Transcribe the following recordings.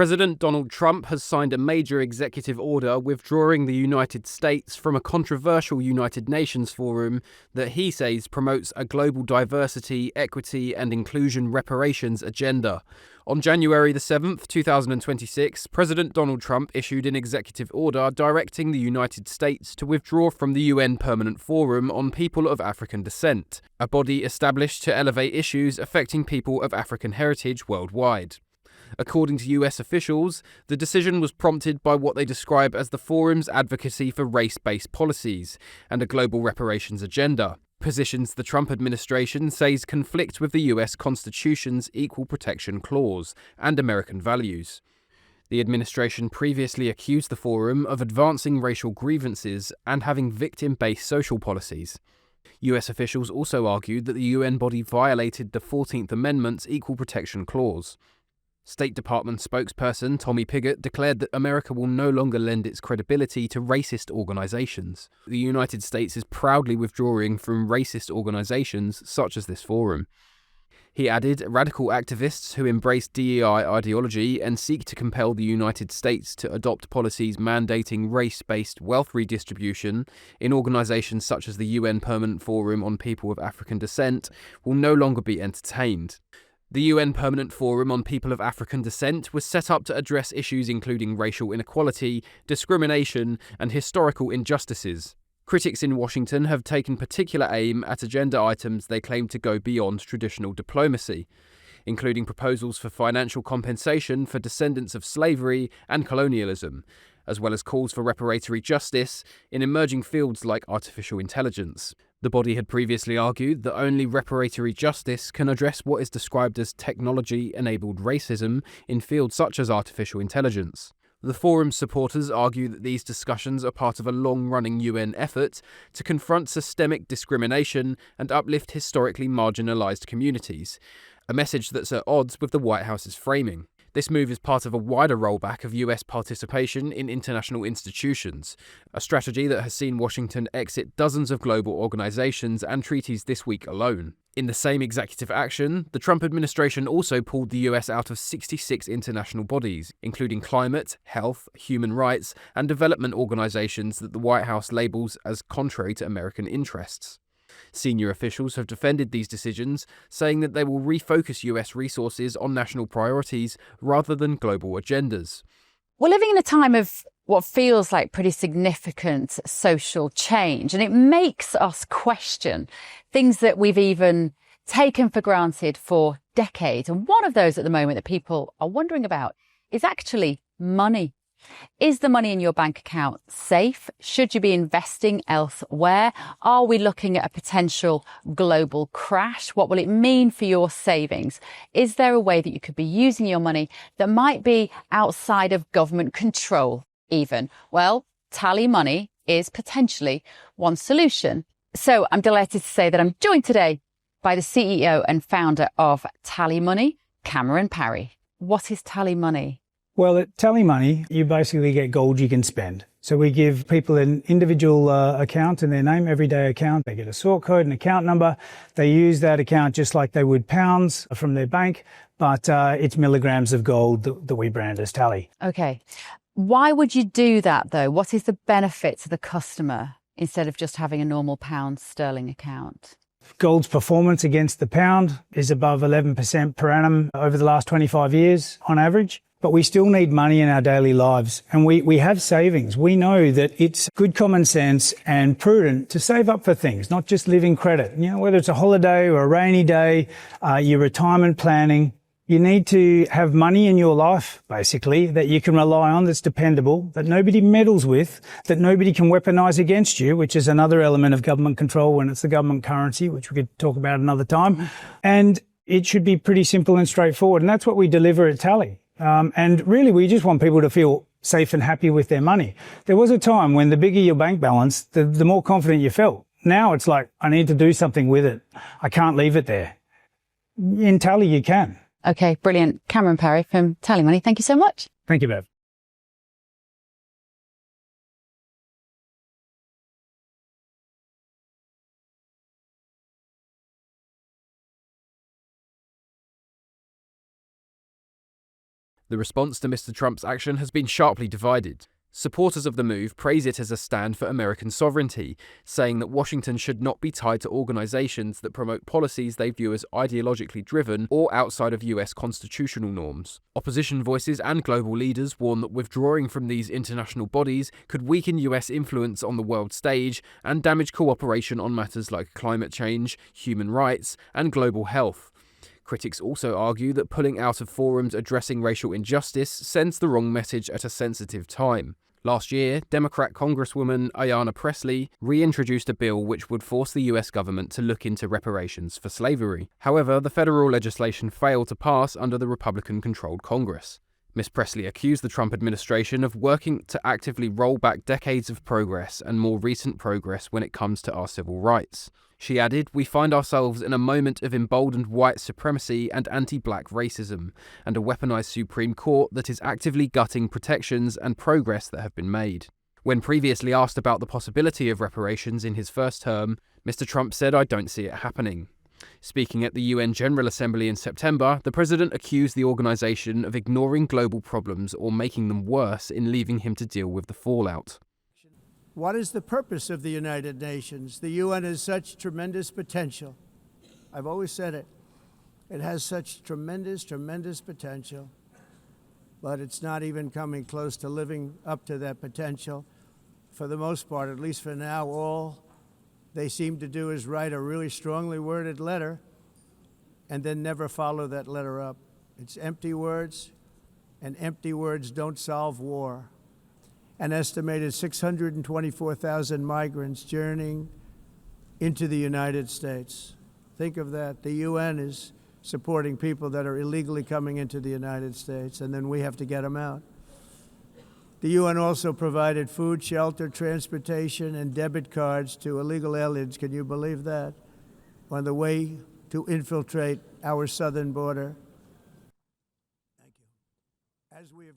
President Donald Trump has signed a major executive order withdrawing the United States from a controversial United Nations forum that he says promotes a global diversity, equity and inclusion reparations agenda. On January the 7th, 2026, President Donald Trump issued an executive order directing the United States to withdraw from the UN Permanent Forum on People of African Descent, a body established to elevate issues affecting people of African heritage worldwide. According to US officials, the decision was prompted by what they describe as the forum's advocacy for race-based policies and a global reparations agenda, positions the Trump administration says conflict with the US Constitution's Equal Protection Clause and American values. The administration previously accused the forum of advancing racial grievances and having victim-based social policies. US officials also argued that the UN body violated the 14th Amendment's Equal Protection Clause. State Department spokesperson Tommy Pigott declared that America will no longer lend its credibility to racist organizations. The United States is proudly withdrawing from racist organizations such as this forum. He added, radical activists who embrace DEI ideology and seek to compel the United States to adopt policies mandating race-based wealth redistribution in organizations such as the UN Permanent Forum on People of African Descent will no longer be entertained. The UN Permanent Forum on People of African Descent was set up to address issues including racial inequality, discrimination, and historical injustices. Critics in Washington have taken particular aim at agenda items they claim to go beyond traditional diplomacy, including proposals for financial compensation for descendants of slavery and colonialism, as well as calls for reparatory justice in emerging fields like artificial intelligence. The body had previously argued that only reparatory justice can address what is described as technology-enabled racism in fields such as artificial intelligence. The forum's supporters argue that these discussions are part of a long-running UN effort to confront systemic discrimination and uplift historically marginalised communities, a message that's at odds with the White House's framing. This move is part of a wider rollback of US participation in international institutions, a strategy that has seen Washington exit dozens of global organizations and treaties this week alone. In the same executive action, the Trump administration also pulled the US out of 66 international bodies, including climate, health, human rights, and development organizations that the White House labels as contrary to American interests. Senior officials have defended these decisions, saying that they will refocus US resources on national priorities rather than global agendas. We're living in a time of what feels like pretty significant social change, and it makes us question things that we've even taken for granted for decades. And one of those at the moment that people are wondering about is actually money. Is the money in your bank account safe? Should you be investing elsewhere? Are we looking at a potential global crash? What will it mean for your savings? Is there a way that you could be using your money that might be outside of government control even? Well, TallyMoney is potentially one solution. So I'm delighted to say that I'm joined today by the CEO and founder of TallyMoney, Cameron Parry. What is TallyMoney? Well, at TallyMoney, you basically get gold you can spend. So we give people an individual account in their name, everyday account. They get a sort code, an account number. They use that account just like they would pounds from their bank, but it's milligrams of gold that we brand as Tally. Okay. Why would you do that, though? What is the benefit to the customer instead of just having a normal pound sterling account? Gold's performance against the pound is above 11% per annum over the last 25 years on average. But we still need money in our daily lives, and we have savings. We know that it's good common sense and prudent to save up for things, not just live in credit. You know, whether it's a holiday or a rainy day, your retirement planning, you need to have money in your life, basically, that you can rely on, that's dependable, that nobody meddles with, that nobody can weaponize against you, which is another element of government control when it's the government currency, which we could talk about another time. And it should be pretty simple and straightforward, and that's what we deliver at Tally. And really, we just want people to feel safe and happy with their money. There was a time when the bigger your bank balance, the more confident you felt. Now it's like, I need to do something with it. I can't leave it there. In Tally, you can. Okay, brilliant. Cameron Parry from TallyMoney, thank you so much. Thank you, Bev. The response to Mr. Trump's action has been sharply divided. Supporters of the move praise it as a stand for American sovereignty, saying that Washington should not be tied to organizations that promote policies they view as ideologically driven or outside of US constitutional norms. Opposition voices and global leaders warn that withdrawing from these international bodies could weaken US influence on the world stage and damage cooperation on matters like climate change, human rights, and global health. Critics also argue that pulling out of forums addressing racial injustice sends the wrong message at a sensitive time. Last year, Democrat Congresswoman Ayanna Pressley reintroduced a bill which would force the US government to look into reparations for slavery. However, the federal legislation failed to pass under the Republican-controlled Congress. Ms. Pressley accused the Trump administration of working to actively roll back decades of progress and more recent progress when it comes to our civil rights. She added, "We find ourselves in a moment of emboldened white supremacy and anti-black racism, and a weaponized Supreme Court that is actively gutting protections and progress that have been made." When previously asked about the possibility of reparations in his first term, Mr. Trump said, "I don't see it happening." Speaking at the UN General Assembly in September, the president accused the organization of ignoring global problems or making them worse in leaving him to deal with the fallout. What is the purpose of the United Nations? The UN has such tremendous potential. I've always said it. It has such tremendous, tremendous potential, but it's not even coming close to living up to that potential. For the most part, at least for now, all they seem to do is write a really strongly worded letter and then never follow that letter up. It's empty words, and empty words don't solve war. An estimated 624,000 migrants journeying into the United States. Think of that. The UN is supporting people that are illegally coming into the United States, and then we have to get them out. The UN also provided food, shelter, transportation, and debit cards to illegal aliens. Can you believe that? On the way to infiltrate our southern border. Thank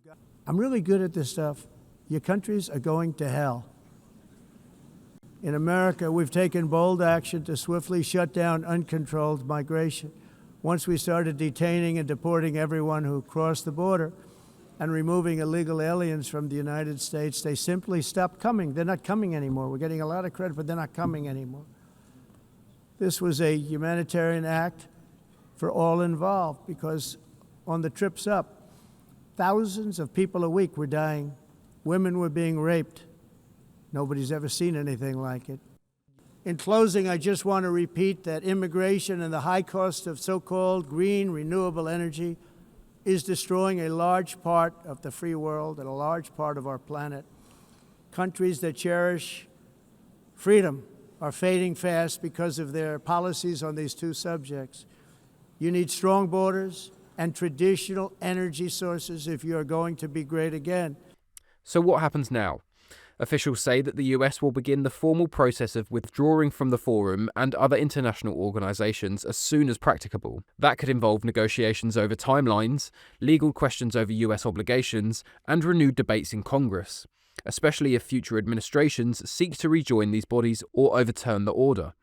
you. I'm really good at this stuff. Your countries are going to hell. In America, we've taken bold action to swiftly shut down uncontrolled migration. Once we started detaining and deporting everyone who crossed the border and removing illegal aliens from the United States, they simply stopped coming. They're not coming anymore. We're getting a lot of credit, but they're not coming anymore. This was a humanitarian act for all involved because on the trips up, thousands of people a week were dying. Women were being raped. Nobody's ever seen anything like it. In closing, I just want to repeat that immigration and the high cost of so-called green renewable energy is destroying a large part of the free world and a large part of our planet. Countries that cherish freedom are fading fast because of their policies on these two subjects. You need strong borders and traditional energy sources if you are going to be great again. So what happens now? Officials say that the US will begin the formal process of withdrawing from the forum and other international organizations as soon as practicable. That could involve negotiations over timelines, legal questions over US obligations, and renewed debates in Congress, especially if future administrations seek to rejoin these bodies or overturn the order.